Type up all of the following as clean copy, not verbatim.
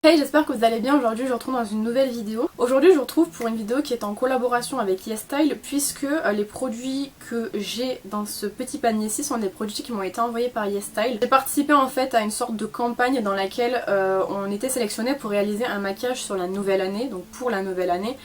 Hey, j'espère que vous allez bien. Aujourd'hui je vous retrouve dans une nouvelle vidéo. Aujourd'hui je vous retrouve pour une vidéo qui est en collaboration avec YesStyle, puisque les produits que j'ai dans ce petit panier-ci sont des produits qui m'ont été envoyés par YesStyle. J'ai participé en fait à une sorte de campagne dans laquelle on était sélectionné pour réaliser un maquillage sur la nouvelle année, donc pour la nouvelle année,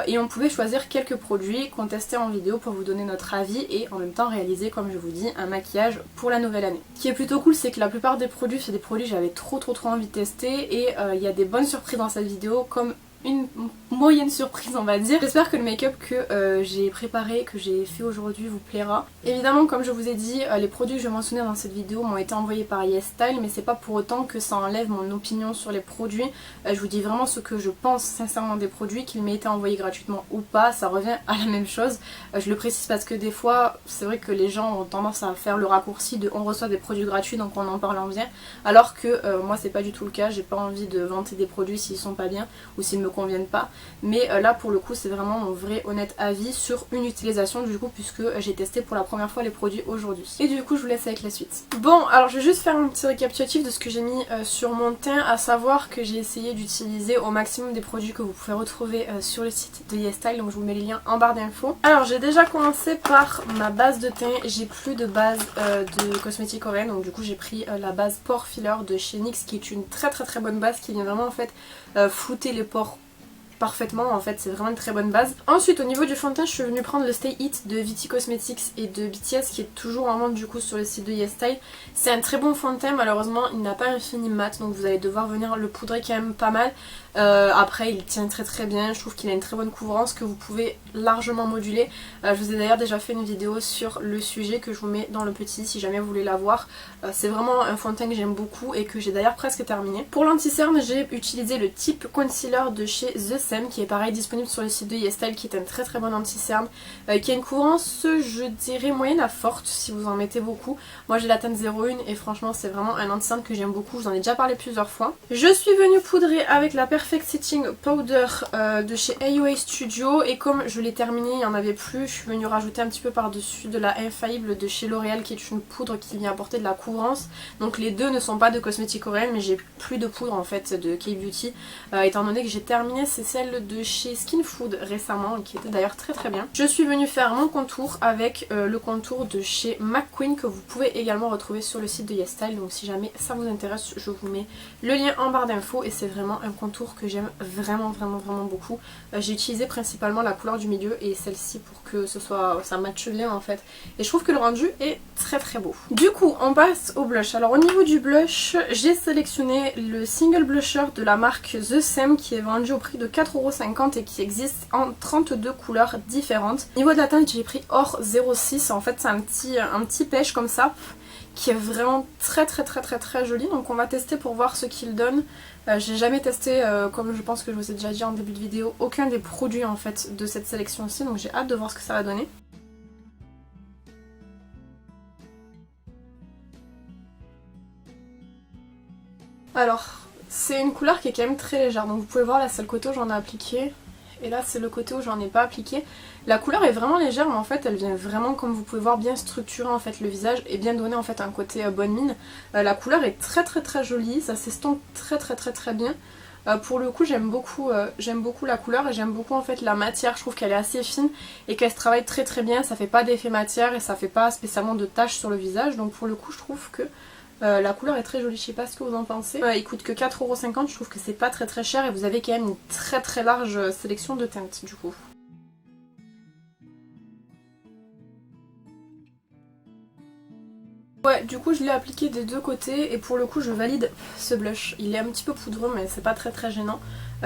et on pouvait choisir quelques produits qu'on testait en vidéo pour vous donner notre avis et en même temps réaliser, comme je vous dis, un maquillage pour la nouvelle année. Ce qui est plutôt cool, c'est que la plupart des produits, c'est des produits que j'avais trop envie de tester, et il y a des bonnes surprises dans cette vidéo, comme une moyenne surprise on va dire. J'espère que le make-up que j'ai préparé, que j'ai fait aujourd'hui vous plaira. Évidemment, comme je vous ai dit, les produits que je mentionnais dans cette vidéo m'ont été envoyés par YesStyle, mais c'est pas pour autant que ça enlève mon opinion sur les produits. Je vous dis vraiment ce que je pense sincèrement des produits, qu'ils m'aient été envoyés gratuitement ou pas, ça revient à la même chose. Je le précise parce que des fois c'est vrai que les gens ont tendance à faire le raccourci de on reçoit des produits gratuits donc on en parle en bien, alors que moi c'est pas du tout le cas. J'ai pas envie de vanter des produits s'ils sont pas bien ou s'ils me conviennent pas, mais là pour le coup c'est vraiment mon vrai honnête avis sur une utilisation du coup, puisque j'ai testé pour la première fois les produits aujourd'hui. Et du coup je vous laisse avec la suite. Bon, alors je vais juste faire un petit récapitulatif de ce que j'ai mis sur mon teint, à savoir que j'ai essayé d'utiliser au maximum des produits que vous pouvez retrouver sur le site de YesStyle, donc je vous mets les liens en barre d'infos. Alors j'ai déjà commencé par ma base de teint. J'ai plus de base de cosmétiques coréennes, donc du coup j'ai pris la base Pore Filler de chez NYX, qui est une très bonne base qui vient vraiment en fait flouter les pores parfaitement, en fait c'est vraiment une très bonne base. Ensuite au niveau du fond de teint, je suis venue prendre le Stay It de Viti Cosmetics et de BTS, qui est toujours en vente du coup sur le site de YesStyle. C'est un très bon fond de teint, malheureusement il n'a pas un fini mat, donc vous allez devoir venir le poudrer quand même pas mal. Après il tient très bien, je trouve qu'il a une très bonne couvrance que vous pouvez largement moduler. Je vous ai d'ailleurs déjà fait une vidéo sur le sujet que je vous mets dans le petit si jamais vous voulez la voir. C'est vraiment un fond de teint que j'aime beaucoup et que j'ai d'ailleurs presque terminé. Pour l'anti-cerne, j'ai utilisé le type concealer de chez The Sem, qui est pareil disponible sur le site de YesStyle, qui est un très bon anti-cerne, qui a une couvrance je dirais moyenne à forte si vous en mettez beaucoup. Moi j'ai la teinte 01 et franchement c'est vraiment un anti-cerne que j'aime beaucoup, je vous en ai déjà parlé plusieurs fois. Je suis venue poudrer avec la Perfect Setting Powder de chez AOA Studio, et comme je l'ai terminé, il n'y en avait plus, je suis venue rajouter un petit peu par dessus de la Infaillible de chez L'Oréal, qui est une poudre qui vient apporter de la couvrance. Donc les deux ne sont pas de cosmétiques coréennes, mais j'ai plus de poudre en fait de K-Beauty, étant donné que j'ai terminé, c'est celle de chez Skin Food récemment, qui était d'ailleurs très bien. Je suis venue faire mon contour avec le contour de chez McQueen, que vous pouvez également retrouver sur le site de YesStyle, donc si jamais ça vous intéresse je vous mets le lien en barre d'infos, et c'est vraiment un contour que j'aime vraiment beaucoup. J'ai utilisé principalement la couleur du milieu et celle-ci pour que ça matche bien en fait, et je trouve que le rendu est très beau. Du coup on passe au blush. Alors au niveau du blush, j'ai sélectionné le single blusher de la marque The Sem, qui est vendu au prix de 4,50 € et qui existe en 32 couleurs différentes. Au niveau de la teinte, j'ai pris Or 06, en fait c'est un petit pêche comme ça, qui est vraiment très joli, donc on va tester pour voir ce qu'il donne. J'ai jamais testé, comme je pense que je vous ai déjà dit en début de vidéo, aucun des produits en fait de cette sélection-ci, donc j'ai hâte de voir ce que ça va donner. Alors, c'est une couleur qui est quand même très légère, donc vous pouvez voir là c'est le côté où j'en ai appliqué, et là c'est le côté où j'en ai pas appliqué. La couleur est vraiment légère, mais en fait elle vient vraiment, comme vous pouvez voir, bien structurer en fait le visage et bien donner en fait un côté bonne mine. La couleur est très jolie, ça s'estompe très bien. Pour le coup j'aime beaucoup la couleur, et j'aime beaucoup en fait la matière. Je trouve qu'elle est assez fine et qu'elle se travaille très bien, ça fait pas d'effet matière et ça fait pas spécialement de taches sur le visage, donc pour le coup je trouve que la couleur est très jolie. Je sais pas ce que vous en pensez. Il coûte que 4,50 €, je trouve que c'est pas très cher, et vous avez quand même une très large sélection de teintes du coup. Ouais, du coup je l'ai appliqué des deux côtés, et pour le coup je valide ce blush. Il est un petit peu poudreux mais c'est pas très gênant.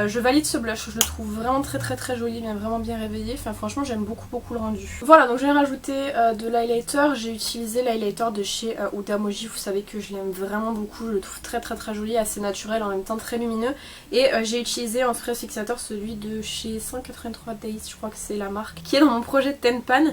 Je valide ce blush, je le trouve vraiment très joli, il vient vraiment bien réveillé. Enfin franchement j'aime beaucoup le rendu. Voilà, donc j'ai rajouté de l'highlighter. J'ai utilisé l'highlighter de chez Huda Moji. Vous savez que je l'aime vraiment beaucoup, je le trouve très joli, assez naturel, en même temps très lumineux. Et j'ai utilisé en spray fixateur celui de chez 183 Days, je crois que c'est la marque, qui est dans mon projet de Ten Pan.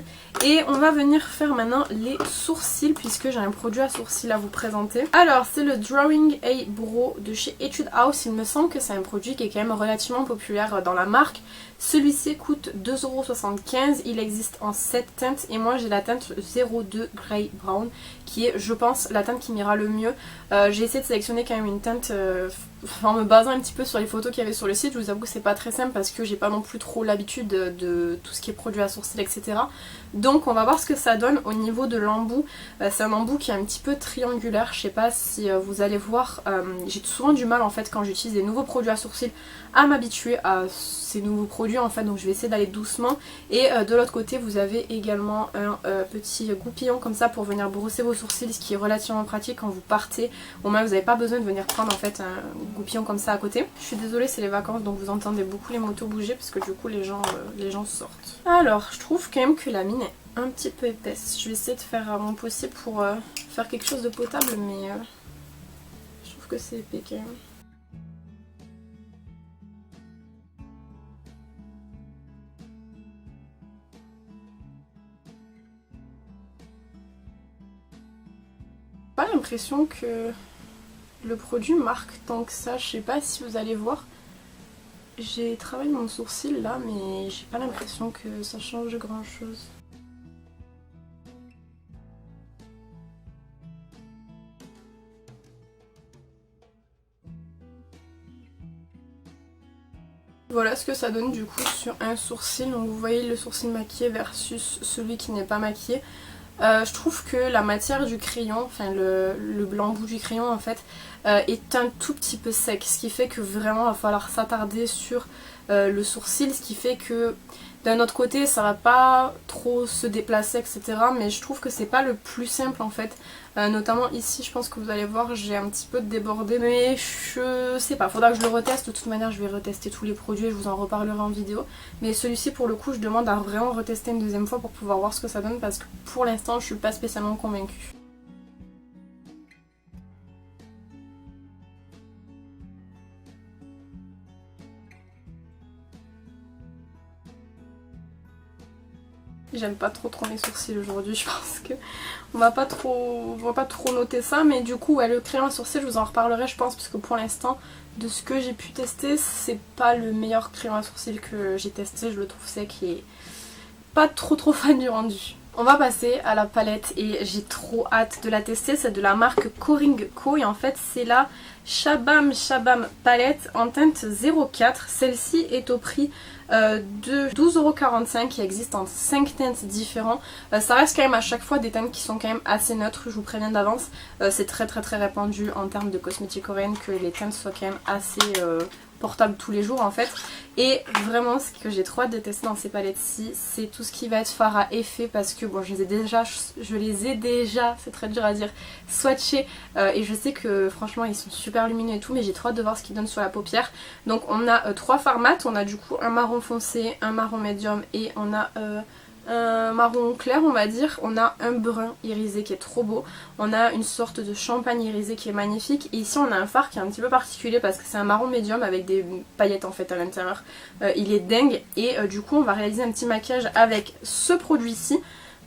Et on va venir faire maintenant les sourcils, puisque j'ai un produit à sourcils à vous présenter. Alors c'est le Drawing Eyebrow de chez Etude House. Il me semble que c'est un produit qui est quand même relativement populaire dans la marque. Celui-ci coûte 2,75 €, il existe en 7 teintes, et moi j'ai la teinte 02 Grey Brown, qui est je pense la teinte qui m'ira le mieux. J'ai essayé de sélectionner quand même une teinte en me basant un petit peu sur les photos qu'il y avait sur le site. Je vous avoue que c'est pas très simple parce que j'ai pas non plus trop l'habitude de tout ce qui est produit à sourcils, etc. Donc on va voir ce que ça donne au niveau de l'embout. C'est un embout qui est un petit peu triangulaire, je sais pas si vous allez voir. J'ai souvent du mal en fait quand j'utilise des nouveaux produits à sourcils à m'habituer à ces nouveaux produits en fait, donc je vais essayer d'aller doucement. Et de l'autre côté vous avez également un petit goupillon comme ça pour venir brosser vos sourcils, ce qui est relativement pratique quand vous partez. Au moins vous n'avez pas besoin de venir prendre en fait un goupillon comme ça à côté. Je suis désolée, c'est les vacances donc vous entendez beaucoup les motos bouger parce que du coup les gens sortent. Alors je trouve quand même que la mine est un petit peu épaisse. Je vais essayer de faire mon possible pour faire quelque chose de potable, mais je trouve que c'est épais quand même. Pas l'impression que le produit marque tant que ça. Je sais pas si vous allez voir. J'ai travaillé mon sourcil là, mais j'ai pas l'impression que ça change grand chose. Voilà ce que ça donne du coup sur un sourcil. Donc vous voyez le sourcil maquillé versus celui qui n'est pas maquillé. Je trouve que la matière du crayon, enfin le blanc bout du crayon en fait, est un tout petit peu sec. Ce qui fait que vraiment il va falloir s'attarder sur le sourcil. Ce qui fait que d'un autre côté ça va pas trop se déplacer, etc. Mais je trouve que c'est pas le plus simple en fait. Notamment ici je pense que vous allez voir j'ai un petit peu débordé, mais je sais pas, faudra que je le reteste. De toute manière je vais retester tous les produits et je vous en reparlerai en vidéo. Mais celui-ci pour le coup je demande à vraiment retester une deuxième fois pour pouvoir voir ce que ça donne, parce que pour l'instant je suis pas spécialement convaincue. J'aime pas trop mes sourcils aujourd'hui, je pense que on va pas trop noter ça, mais du coup ouais, le crayon à sourcils je vous en reparlerai je pense, parce que pour l'instant de ce que j'ai pu tester c'est pas le meilleur crayon à sourcils que j'ai testé, je le trouve sec et pas trop fan du rendu. On va passer à la palette et j'ai trop hâte de la tester. C'est de la marque Coring Co et en fait c'est la Shabam palette en teinte 04. Celle-ci est au prix de 12,45 €, qui existe en 5 teintes différents. Ça reste quand même à chaque fois des teintes qui sont quand même assez neutres, je vous préviens d'avance. C'est très répandu en termes de cosmétique coréenne que les teintes soient quand même assez portables tous les jours en fait. Et vraiment ce que j'ai trop hâte de tester dans ces palettes-ci, c'est tout ce qui va être fard à effet, parce que bon je les ai déjà, c'est très dur à dire, swatchés et je sais que franchement ils sont super lumineux et tout, mais j'ai trop hâte de voir ce qu'ils donnent sur la paupière. Donc on a 3 fards mat, on a du coup un marron foncé, un marron médium et on a un marron clair on va dire, on a un brun irisé qui est trop beau, on a une sorte de champagne irisé qui est magnifique, et ici on a un fard qui est un petit peu particulier parce que c'est un marron médium avec des paillettes en fait à l'intérieur. Il est dingue et du coup on va réaliser un petit maquillage avec ce produit-ci.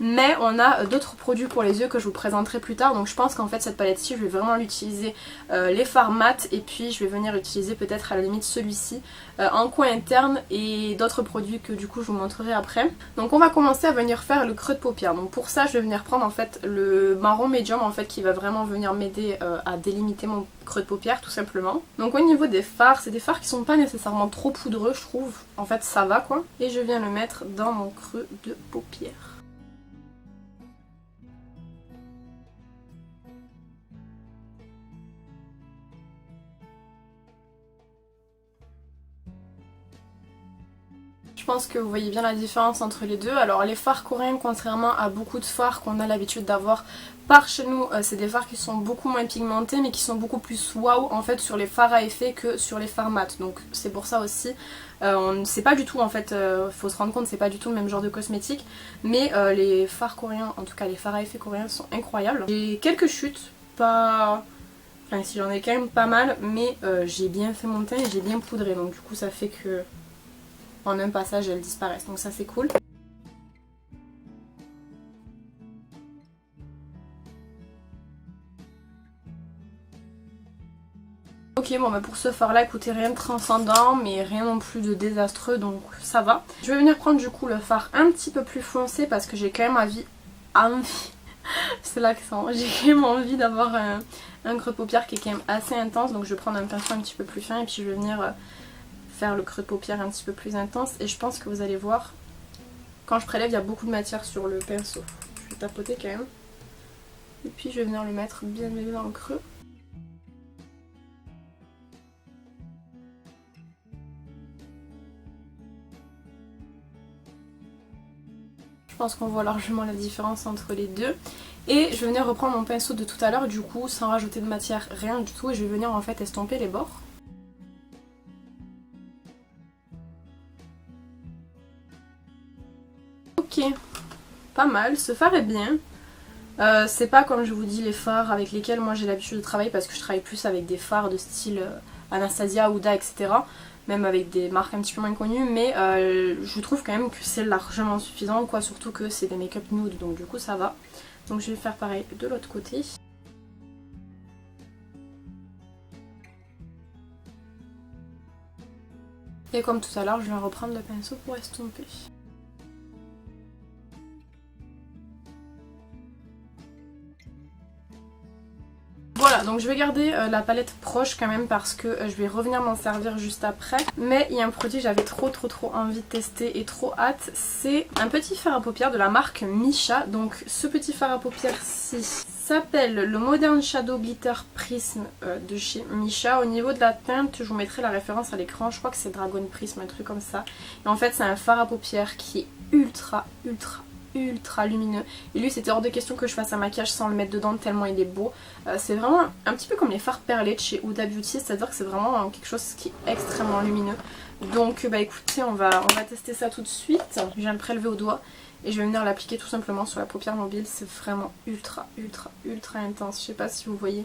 Mais on a d'autres produits pour les yeux que je vous présenterai plus tard, donc je pense qu'en fait cette palette-ci je vais vraiment l'utiliser les fards mat, et puis je vais venir utiliser peut-être à la limite celui-ci en coin interne et d'autres produits que du coup je vous montrerai après. Donc on va commencer à venir faire le creux de paupière. Donc pour ça je vais venir prendre en fait le marron médium en fait qui va vraiment venir m'aider à délimiter mon creux de paupière tout simplement. Donc au niveau des fards, c'est des fards qui sont pas nécessairement trop poudreux je trouve, en fait ça va quoi. Et je viens le mettre dans mon creux de paupière. Je pense que vous voyez bien la différence entre les deux. Alors les fards coréens, contrairement à beaucoup de fards qu'on a l'habitude d'avoir par chez nous, c'est des fards qui sont beaucoup moins pigmentés mais qui sont beaucoup plus waouh en fait sur les fards à effet que sur les fards mat. Donc c'est pour ça aussi, c'est pas du tout en fait, faut se rendre compte, c'est pas du tout le même genre de cosmétique. Mais les fards coréens, en tout cas les fards à effet coréens sont incroyables. J'ai quelques chutes, pas... Enfin si j'en ai quand même pas mal, mais j'ai bien fait mon teint et j'ai bien poudré. Donc du coup ça fait que... en un passage elles disparaissent, donc ça c'est cool. Ok bon bah pour ce fard là écoutez, rien de transcendant mais rien non plus de désastreux, donc ça va. Je vais venir prendre du coup le fard un petit peu plus foncé parce que j'ai quand même envie c'est l'accent. J'ai quand même envie d'avoir un creux de paupière qui est quand même assez intense. Donc je vais prendre un pinceau un petit peu plus fin et puis je vais venir faire le creux de paupière un petit peu plus intense. Et je pense que vous allez voir, quand je prélève, il y a beaucoup de matière sur le pinceau. Je vais tapoter quand même. Et puis je vais venir le mettre bien dans le creux. Je pense qu'on voit largement la différence entre les deux. Et je vais venir reprendre mon pinceau de tout à l'heure, du coup, sans rajouter de matière, rien du tout. Et je vais venir en fait estomper les bords. Ok, pas mal, ce fard est bien. C'est pas comme je vous dis les fards avec lesquels moi j'ai l'habitude de travailler parce que je travaille plus avec des fards de style Anastasia, Huda, etc. Même avec des marques un petit peu moins connues, mais je trouve quand même que c'est largement suffisant, quoi, surtout que c'est des make-up nude, donc du coup ça va. Donc je vais faire pareil de l'autre côté. Et comme tout à l'heure, je vais reprendre le pinceau pour estomper. Voilà, donc je vais garder la palette proche quand même parce que je vais revenir m'en servir juste après. Mais il y a un produit que j'avais trop envie de tester et trop hâte. C'est un petit fard à paupières de la marque Missha. Donc ce petit fard à paupières-ci s'appelle le Modern Shadow Glitter Prism de chez Missha. Au niveau de la teinte, je vous mettrai la référence à l'écran. Je crois que c'est Dragon Prism, un truc comme ça. Et en fait c'est un fard à paupières qui est ultra lumineux, et lui c'était hors de question que je fasse un maquillage sans le mettre dedans tellement il est beau. C'est vraiment un petit peu comme les fards perlés de chez Huda Beauty, c'est à dire que c'est vraiment quelque chose qui est extrêmement lumineux. Donc bah écoutez, on va tester ça tout de suite. Je viens de prélever au doigt et je vais venir l'appliquer tout simplement sur la paupière mobile. C'est vraiment ultra intense, je sais pas si vous voyez.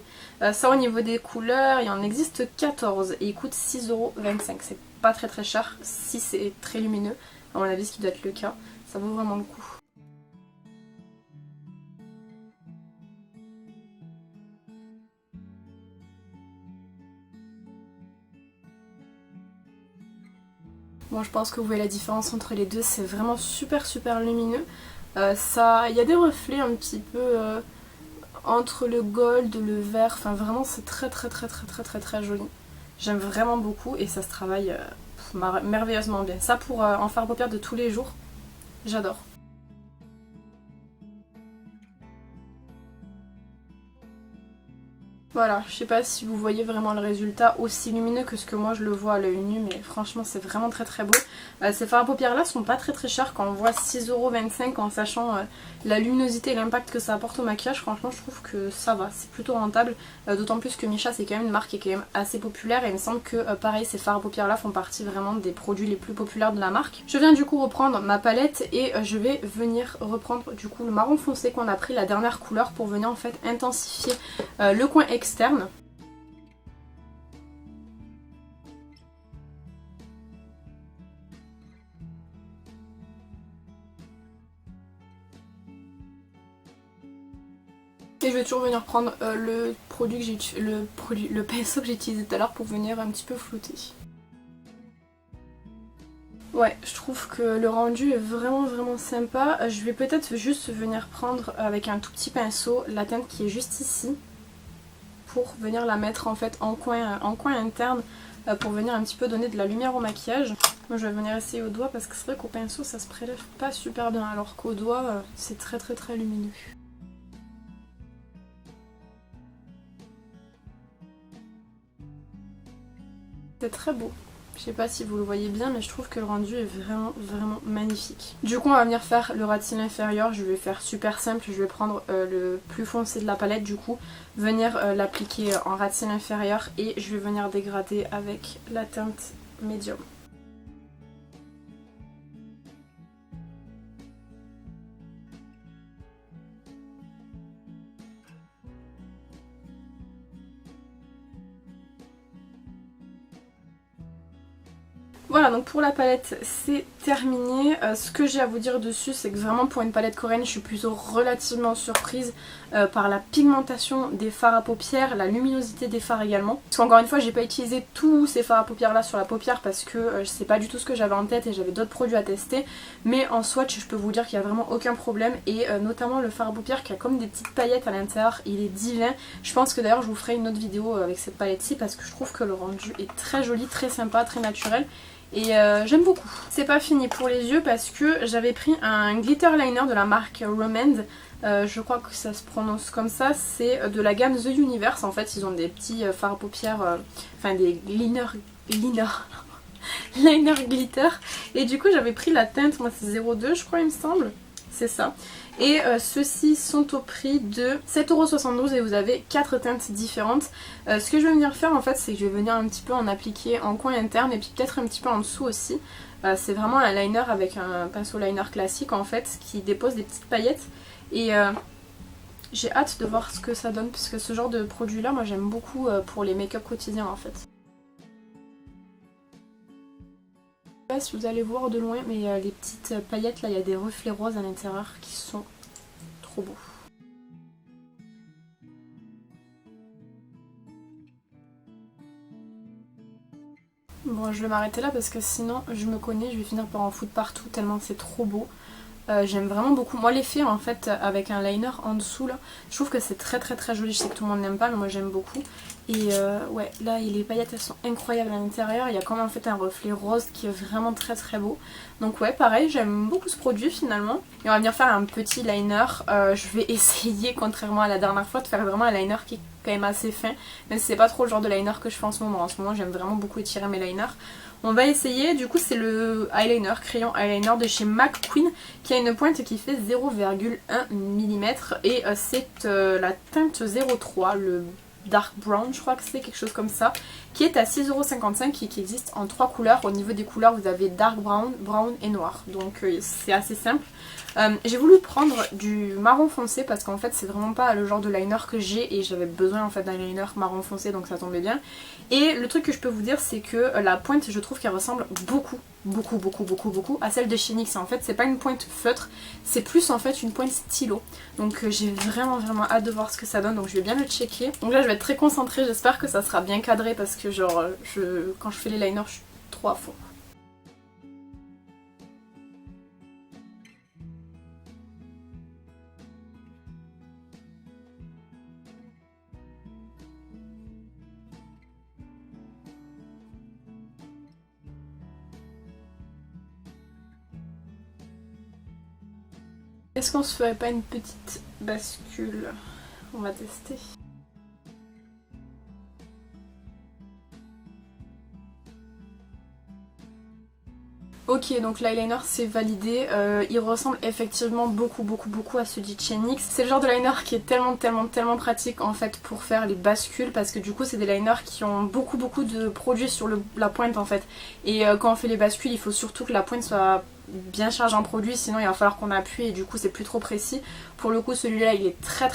Ça, au niveau des couleurs, il en existe 14 et il coûte 6,25 €. C'est pas très cher si c'est très lumineux, à mon avis ce qui doit être le cas. Ça vaut vraiment le coup. Bon, je pense que vous voyez la différence entre les deux, c'est vraiment super lumineux. Il y a des reflets un petit peu entre le gold, le vert, enfin vraiment c'est très joli. J'aime vraiment beaucoup et ça se travaille merveilleusement bien. Ça pour en faire paupières de tous les jours, j'adore. Voilà, je sais pas si vous voyez vraiment le résultat aussi lumineux que ce que moi je le vois à l'œil nu, mais franchement c'est vraiment très beau. Ces fards à paupières là sont pas très chers quand on voit 6,25 € en sachant la luminosité et l'impact que ça apporte au maquillage. Franchement je trouve que ça va, c'est plutôt rentable, d'autant plus que Missha c'est quand même une marque qui est quand même assez populaire et il me semble que pareil ces fards à paupières là font partie vraiment des produits les plus populaires de la marque. Je viens du coup reprendre ma palette et je vais venir reprendre du coup le marron foncé qu'on a pris, la dernière couleur, pour venir en fait intensifier le coin externe. Et je vais toujours venir prendre le pinceau que j'ai utilisé tout à l'heure pour venir un petit peu flouter. Ouais, je trouve que le rendu est vraiment sympa. Je vais peut-être juste venir prendre avec un tout petit pinceau la teinte qui est juste ici pour venir la mettre en fait en coin interne pour venir un petit peu donner de la lumière au maquillage. Moi je vais venir essayer au doigt parce que c'est vrai qu'au pinceau ça se prélève pas super bien alors qu'au doigt c'est très lumineux. C'est très beau. Je sais pas si vous le voyez bien mais je trouve que le rendu est vraiment magnifique. Du coup on va venir faire le ras de cils inférieur. Je vais faire super simple, je vais prendre le plus foncé de la palette du coup, venir l'appliquer en ras de cils inférieur et je vais venir dégrader avec la teinte médium. Voilà, donc pour la palette c'est terminé. Ce que j'ai à vous dire dessus, c'est que vraiment pour une palette coréenne je suis plutôt relativement surprise par la pigmentation des fards à paupières, la luminosité des fards également. Parce qu'encore une fois j'ai pas utilisé tous ces fards à paupières là sur la paupière parce que je sais pas du tout ce que j'avais en tête et j'avais d'autres produits à tester. Mais en swatch je peux vous dire qu'il y a vraiment aucun problème et notamment le fard à paupières qui a comme des petites paillettes à l'intérieur, il est divin. Je pense que d'ailleurs je vous ferai une autre vidéo avec cette palette-ci parce que je trouve que le rendu est très joli, très sympa, très naturel. Et j'aime beaucoup. C'est pas fini pour les yeux parce que j'avais pris un glitter liner de la marque Romand. Je crois que ça se prononce comme ça. C'est de la gamme The Universe. En fait ils ont des petits fards à paupières, enfin des liner glitter. Et du coup j'avais pris la teinte, moi c'est 02 je crois il me semble. C'est ça. Et ceux-ci sont au prix de 7,72€ et vous avez 4 teintes différentes. Ce que je vais venir faire en fait c'est que je vais venir un petit peu en appliquer en coin interne et puis peut-être un petit peu en dessous aussi. C'est vraiment un liner avec un pinceau liner classique en fait qui dépose des petites paillettes. Et j'ai hâte de voir ce que ça donne parce que ce genre de produit là moi j'aime beaucoup pour les make-up quotidiens en fait. Je sais pas si vous allez voir de loin mais les petites paillettes là il y a des reflets roses à l'intérieur qui sont trop beaux. Bon je vais m'arrêter là parce que sinon je me connais, je vais finir par en foutre partout tellement c'est trop beau. J'aime vraiment beaucoup. Moi l'effet en fait avec un liner en dessous là, je trouve que c'est très joli. Je sais que tout le monde n'aime pas mais moi j'aime beaucoup. Et ouais là les paillettes elles sont incroyables à l'intérieur. Il y a quand même en fait un reflet rose qui est vraiment très beau. Donc ouais pareil j'aime beaucoup ce produit finalement. Et on va venir faire un petit liner. Je vais essayer contrairement à la dernière fois de faire vraiment un liner qui est quand même assez fin. Même si c'est pas trop le genre de liner que je fais en ce moment. En ce moment j'aime vraiment beaucoup étirer mes liners. On va essayer, du coup c'est le eyeliner, crayon eyeliner de chez McQueen qui a une pointe qui fait 0,1 mm et c'est la teinte 03, le dark brown je crois que c'est quelque chose comme ça, qui est à 6,55€ et qui existe en 3 couleurs. Au niveau des couleurs vous avez dark brown, brown et noir, donc c'est assez simple. J'ai voulu prendre du marron foncé parce qu'en fait c'est vraiment pas le genre de liner que j'ai et j'avais besoin en fait d'un liner marron foncé donc ça tombait bien. Et le truc que je peux vous dire c'est que la pointe je trouve qu'elle ressemble beaucoup à celle de chez NYX. En fait c'est pas une pointe feutre, c'est plus en fait une pointe stylo. Donc j'ai vraiment hâte de voir ce que ça donne, donc je vais bien le checker. Donc là je vais être très concentrée, j'espère que ça sera bien cadré parce que genre quand je fais les liners je suis trop à fond. Est-ce qu'on se ferait pas une petite bascule? On va tester. Ok, donc l'eyeliner c'est validé, il ressemble effectivement beaucoup à celui de chez NYX. C'est le genre de liner qui est tellement pratique en fait pour faire les bascules parce que du coup c'est des liners qui ont beaucoup de produits sur la pointe en fait. Et quand on fait les bascules il faut surtout que la pointe soit bien chargée en produit sinon il va falloir qu'on appuie et du coup c'est plus trop précis. Pour le coup celui-là il est très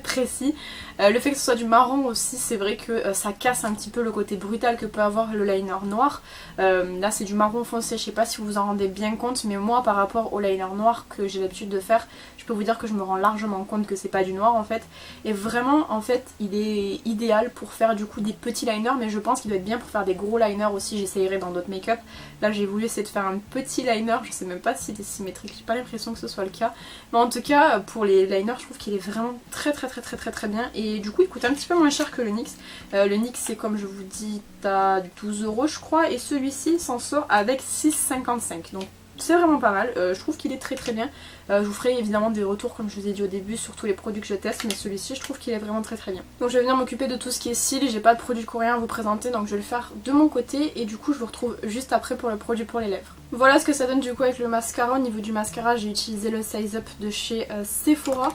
précis. Le fait que ce soit du marron aussi c'est vrai que ça casse un petit peu le côté brutal que peut avoir le liner noir. Là c'est du marron foncé, je sais pas si vous vous en rendez bien compte mais moi par rapport au liner noir que j'ai l'habitude de faire je peux vous dire que je me rends largement compte que c'est pas du noir en fait. Et vraiment en fait il est idéal pour faire du coup des petits liners mais je pense qu'il doit être bien pour faire des gros liners aussi, j'essayerai dans d'autres make-up. Là j'ai voulu essayer de faire un petit liner, je sais même pas s'il est symétrique, j'ai pas l'impression que ce soit le cas. Mais en tout cas pour les liners je trouve qu'il est vraiment très bien et du coup il coûte un petit peu moins cher que le NYX. Le NYX c'est comme je vous dis à 12€ je crois et celui-ci s'en sort avec 6,55€. Donc c'est vraiment pas mal, je trouve qu'il est très bien. Je vous ferai évidemment des retours comme je vous ai dit au début sur tous les produits que je teste mais celui-ci je trouve qu'il est vraiment très bien. Donc je vais venir m'occuper de tout ce qui est cils, j'ai pas de produit coréen à vous présenter donc je vais le faire de mon côté et du coup je vous retrouve juste après pour le produit pour les lèvres. Voilà ce que ça donne du coup avec le mascara. Au niveau du mascara j'ai utilisé le Size Up de chez Sephora.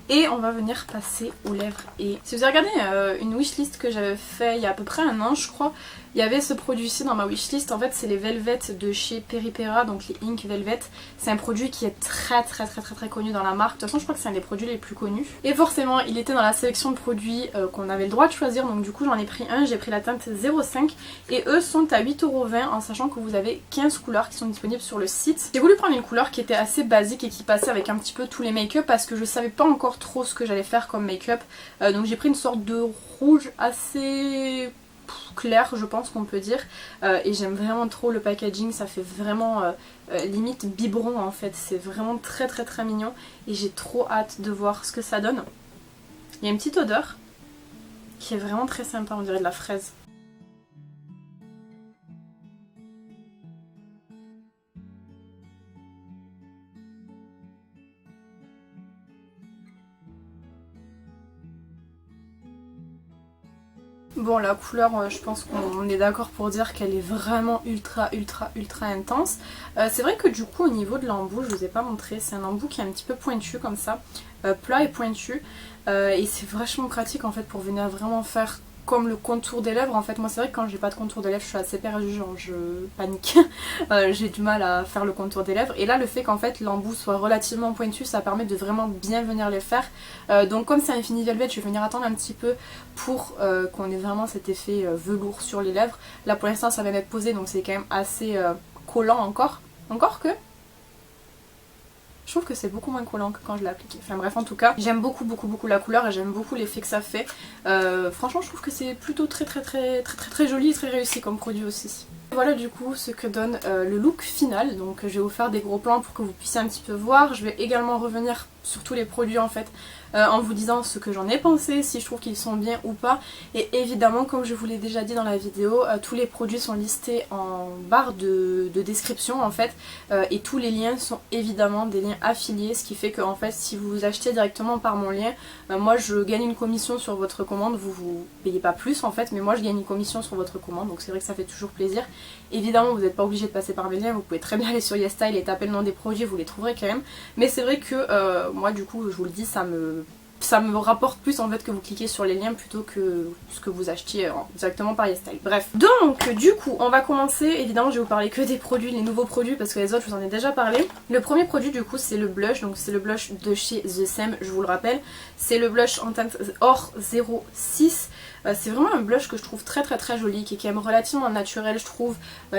Et on va venir passer aux lèvres. Et si vous avez regardé une wishlist que j'avais fait il y a à peu près un an je crois, il y avait ce produit-ci dans ma wishlist. En fait c'est les Velvet de chez Peripera, donc les Ink Velvet. C'est un produit qui est très connu dans la marque. De toute façon je crois que c'est un des produits les plus connus. Et forcément il était dans la sélection de produits qu'on avait le droit de choisir. Donc du coup j'en ai pris un, j'ai pris la teinte 05. Et eux sont à 8,20€ en sachant que vous avez 15 couleurs qui sont disponibles sur le site. J'ai voulu prendre une couleur qui était assez basique et qui passait avec un petit peu tous les make-up parce que je savais pas encore trop ce que j'allais faire comme make-up. Donc j'ai pris une sorte de rouge assez clair, je pense qu'on peut dire. Et j'aime vraiment trop le packaging, ça fait vraiment limite biberon en fait. C'est vraiment très mignon et j'ai trop hâte de voir ce que ça donne. Il y a une petite odeur qui est vraiment très sympa, on dirait de la fraise. Bon, la couleur, je pense qu'on est d'accord pour dire qu'elle est vraiment ultra intense. C'est vrai que du coup au niveau de l'embout, je vous ai pas montré, c'est un embout qui est un petit peu pointu comme ça, plat et pointu. Et c'est vachement pratique en fait pour venir vraiment faire comme le contour des lèvres. En fait moi c'est vrai que quand j'ai pas de contour des lèvres je suis assez perdue, genre je panique. J'ai du mal à faire le contour des lèvres. Et là le fait qu'en fait l'embout soit relativement pointu, ça permet de vraiment bien venir les faire. Donc comme c'est un fini velvet, je vais venir attendre un petit peu pour qu'on ait vraiment cet effet velours sur les lèvres. Là pour l'instant ça vient d'être posé donc c'est quand même assez collant encore. Encore que je trouve que c'est beaucoup moins collant que quand je l'ai appliqué. Enfin bref, en tout cas, j'aime beaucoup la couleur et j'aime beaucoup l'effet que ça fait. Franchement, je trouve que c'est plutôt très joli et très réussi comme produit aussi. Voilà du coup ce que donne le look final. Donc je vais vous faire des gros plans pour que vous puissiez un petit peu voir. Je vais également revenir sur tous les produits en fait en vous disant ce que j'en ai pensé, si je trouve qu'ils sont bien ou pas. Et évidemment comme je vous l'ai déjà dit dans la vidéo, tous les produits sont listés en barre de description en fait. Et tous les liens sont évidemment des liens affiliés, ce qui fait que en fait si vous achetez directement par mon lien, moi je gagne une commission sur votre commande. Vous payez pas plus en fait, mais moi je gagne une commission sur votre commande, donc c'est vrai que ça fait toujours plaisir. Évidemment vous n'êtes pas obligé de passer par mes liens, vous pouvez très bien aller sur YesStyle et taper le nom des produits, vous les trouverez quand même. Mais c'est vrai que moi du coup je vous le dis, ça me rapporte plus en fait que vous cliquez sur les liens plutôt que ce que vous achetiez directement par YesStyle. Bref, donc du coup on va commencer. Évidemment je vais vous parler que des produits, les nouveaux produits, parce que les autres je vous en ai déjà parlé. Le premier produit du coup c'est le blush, donc c'est le blush de chez The Sam, je vous le rappelle. C'est le blush en teinte or 06. C'est vraiment un blush que je trouve très joli, qui est quand même relativement naturel je trouve,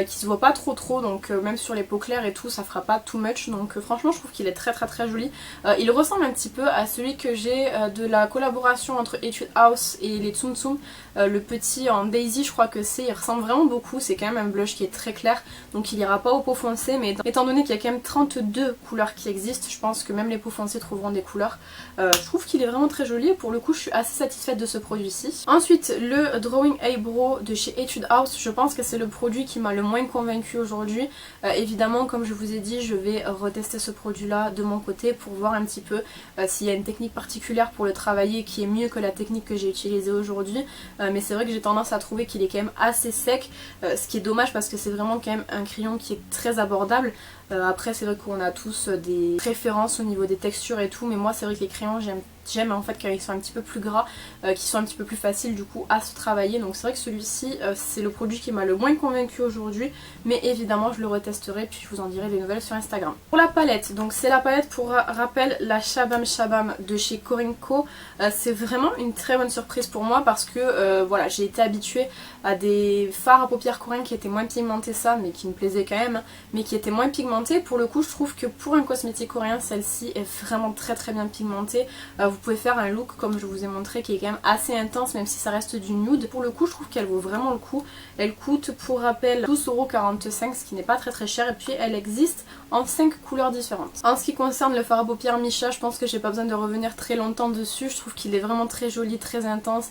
qui se voit pas trop, donc même sur les peaux claires et tout ça fera pas too much, donc franchement je trouve qu'il est très joli. Il ressemble un petit peu à celui que j'ai de la collaboration entre Etude House et les Tsum Tsum, le petit en Daisy je crois que c'est, il ressemble vraiment beaucoup, c'est quand même un blush qui est très clair, donc il ira pas aux peaux foncées, mais étant donné qu'il y a quand même 32 couleurs qui existent, je pense que même les peaux foncées trouveront des couleurs. Je trouve qu'il est vraiment très joli et pour le coup je suis assez satisfaite de ce produit-ci. Ensuite le Drawing Eyebrow de chez Etude House, je pense que c'est le produit qui m'a le moins convaincu aujourd'hui. Évidemment comme je vous ai dit je vais retester ce produit là de mon côté pour voir un petit peu s'il y a une technique particulière pour le travailler qui est mieux que la technique que j'ai utilisée aujourd'hui. Mais c'est vrai que j'ai tendance à trouver qu'il est quand même assez sec, ce qui est dommage parce que c'est vraiment quand même un crayon qui est très abordable. Après c'est vrai qu'on a tous des préférences au niveau des textures et tout, mais moi c'est vrai que les crayons j'aime en fait quand ils sont un petit peu plus gras, qui sont un petit peu plus faciles du coup à se travailler. Donc c'est vrai que celui-ci c'est le produit qui m'a le moins convaincu aujourd'hui, mais évidemment je le retesterai puis je vous en dirai des nouvelles sur Instagram. Pour la palette, donc c'est la palette pour rappel la Shabam Shabam de chez Corinco. C'est vraiment une très bonne surprise pour moi parce que voilà, j'ai été habituée à des fards à paupières coréens qui étaient moins pigmentés, ça mais qui me plaisaient quand même, mais qui étaient moins pigmentés. Pour le coup je trouve que pour un cosmétique coréen celle-ci est vraiment très bien pigmentée. Vous pouvez faire un look comme je vous ai montré qui est quand même assez intense même si ça reste du nude. Pour le coup je trouve qu'elle vaut vraiment le coup. Elle coûte pour rappel 12,45€, ce qui n'est pas très cher, et puis elle existe en 5 couleurs différentes. En ce qui concerne le fard à paupières Misha, je pense que j'ai pas besoin de revenir très longtemps dessus. Je trouve qu'il est vraiment très joli, très intense.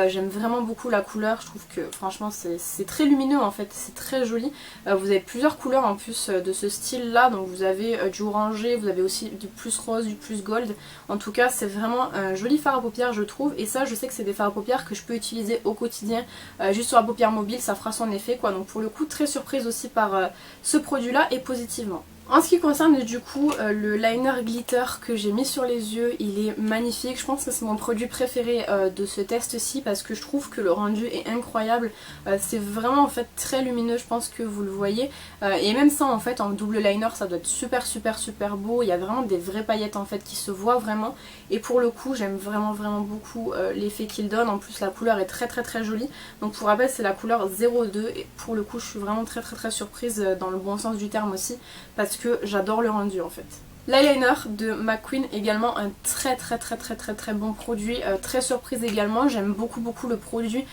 J'aime vraiment beaucoup la couleur, je trouve que franchement c'est très lumineux en fait, c'est très joli. Vous avez plusieurs couleurs en plus de ce style là, donc vous avez du orangé, vous avez aussi du plus rose, du plus gold. En tout cas c'est vraiment un joli fard à paupières je trouve, et ça je sais que c'est des fards à paupières que je peux utiliser au quotidien, juste sur la paupière mobile ça fera son effet quoi. Donc pour le coup très surprise aussi par ce produit là et positivement. En ce qui concerne du coup le liner glitter que j'ai mis sur les yeux, il est magnifique. Je pense que c'est mon produit préféré de ce test-ci parce que je trouve que le rendu est incroyable. C'est vraiment en fait très lumineux, je pense que vous le voyez. Et même ça en fait en double liner ça doit être super super super beau. Il y a vraiment des vraies paillettes en fait qui se voient vraiment. Et pour le coup j'aime vraiment beaucoup l'effet qu'il donne. En plus la couleur est très jolie. Donc pour rappel c'est la couleur 02 et pour le coup je suis vraiment très surprise dans le bon sens du terme aussi. Parce que j'adore le rendu en fait. L'eyeliner de McQueen également un très bon produit, très surprise également, j'aime beaucoup le produit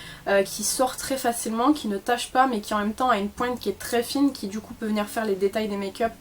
qui sort très facilement, qui ne tache pas mais qui en même temps a une pointe qui est très fine, qui du coup peut venir faire les détails des make-up,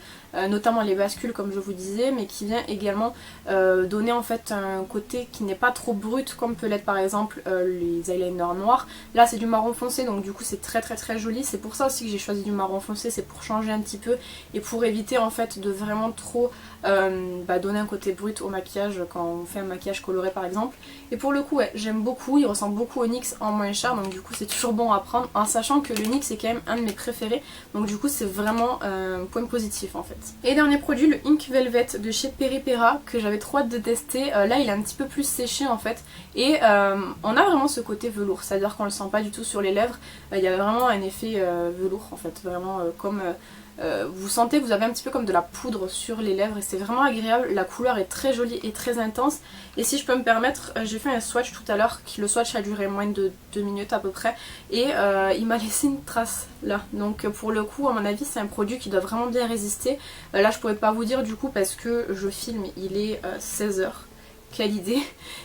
notamment les bascules comme je vous disais, mais qui vient également donner en fait un côté qui n'est pas trop brut comme peut l'être par exemple les eyeliners noirs. Là c'est du marron foncé donc du coup c'est très joli, c'est pour ça aussi que j'ai choisi du marron foncé, c'est pour changer un petit peu et pour éviter en fait de vraiment trop donner un côté brut au maquillage quand on fait un maquillage coloré par exemple. Et pour le coup ouais, j'aime beaucoup, il ressemble beaucoup au NYX en moins cher donc du coup c'est toujours bon à prendre en sachant que le NYX est quand même un de mes préférés donc du coup c'est vraiment un point positif en fait. Et dernier produit, le Ink Velvet de chez Peripera que j'avais trop hâte de tester. Là il est un petit peu plus séché en fait et on a vraiment ce côté velours, c'est à dire qu'on le sent pas du tout sur les lèvres, il y a vraiment un effet velours en fait, vraiment comme vous sentez que vous avez un petit peu comme de la poudre sur les lèvres et c'est vraiment agréable, la couleur est très jolie et très intense. Et si je peux me permettre, j'ai fait un swatch tout à l'heure, le swatch a duré moins de 2 minutes à peu près et il m'a laissé une trace là. Donc pour le coup à mon avis c'est un produit qui doit vraiment bien résister. Là je pourrais pas vous dire du coup parce que je filme, il est 16 h. Quelle idée.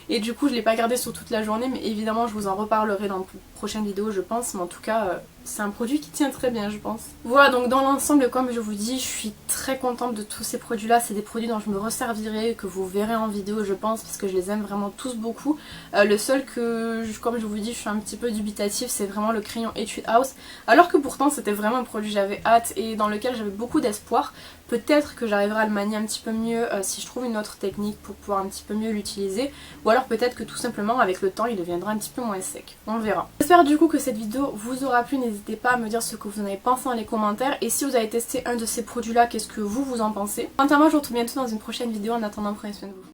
Et du coup je l'ai pas gardé sur toute la journée mais évidemment je vous en reparlerai dans une prochaine vidéo je pense, mais en tout cas c'est un produit qui tient très bien je pense. Voilà donc dans l'ensemble comme je vous dis je suis très contente de tous ces produits là, c'est des produits dont je me resservirai, que vous verrez en vidéo je pense parce que je les aime vraiment tous beaucoup. Le seul que comme je vous dis je suis un petit peu dubitative c'est vraiment le crayon Etude House, alors que pourtant c'était vraiment un produit que j'avais hâte et dans lequel j'avais beaucoup d'espoir. Peut-être que j'arriverai à le manier un petit peu mieux si je trouve une autre technique pour pouvoir un petit peu mieux l'utiliser, ou alors peut-être que tout simplement avec le temps il deviendra un petit peu moins sec, on verra. J'espère du coup que cette vidéo vous aura plu, n'hésitez pas à me dire ce que vous en avez pensé dans les commentaires et si vous avez testé un de ces produits là, qu'est-ce que vous en pensez. Quant à moi je vous retrouve bientôt dans une prochaine vidéo, en attendant prenez soin de vous.